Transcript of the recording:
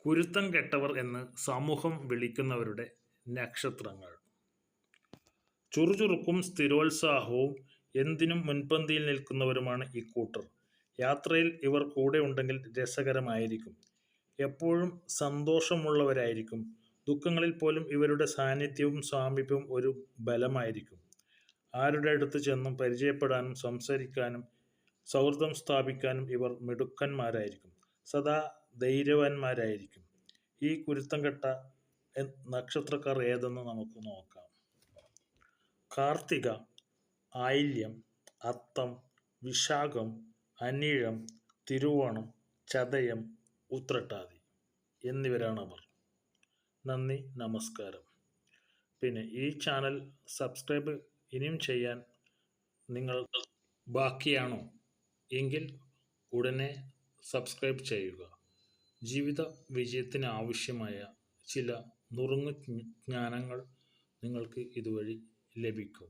കുരുത്തം കെട്ടവർ എന്ന് സമൂഹം വിളിക്കുന്നവരുടെ നക്ഷത്രങ്ങൾ. ചുറുചുറുക്കും സ്ഥിരോത്സാഹവും എന്തിനും മുൻപന്തിയിൽ നിൽക്കുന്നവരുമാണ് ഇക്കൂട്ടർ. യാത്രയിൽ ഇവർ കൂടെ ഉണ്ടെങ്കിൽ രസകരമായിരിക്കും. എപ്പോഴും സന്തോഷമുള്ളവരായിരിക്കും. ദുഃഖങ്ങളിൽ പോലും ഇവരുടെ സാന്നിധ്യവും സാമീപ്യവും ഒരു ബലമായിരിക്കും. ആരുടെ അടുത്ത് ചെന്നും പരിചയപ്പെടാനും സംസാരിക്കാനും സൗഹൃദം സ്ഥാപിക്കാനും ഇവർ മിടുക്കന്മാരായിരിക്കും. സദാ ധൈര്യവാന്മാരായിരിക്കും. ഈ കുരുത്തം കെട്ട നക്ഷത്രക്കാർ ഏതെന്ന് നമുക്ക് നോക്കാം. കാർത്തിക, ആയില്യം, അത്തം, വിശാഖം, അനിഴം, തിരുവോണം, ചതയം, ഉത്രട്ടാതി എന്നിവരാണ് അവർ. നന്ദി, നമസ്കാരം. പിന്നെ ഈ ചാനൽ സബ്സ്ക്രൈബ് ഇനിയും ചെയ്യാൻ നിങ്ങൾ ബാക്കിയാണോ എങ്കിൽ ഉടനെ സബ്സ്ക്രൈബ് ചെയ്യുക. ജീവിത വിജയത്തിന് ആവശ്യമായ ചില നുറുങ്ങു ജ്ഞാനങ്ങൾ നിങ്ങൾക്ക് ഇതുവഴി ലഭിക്കും.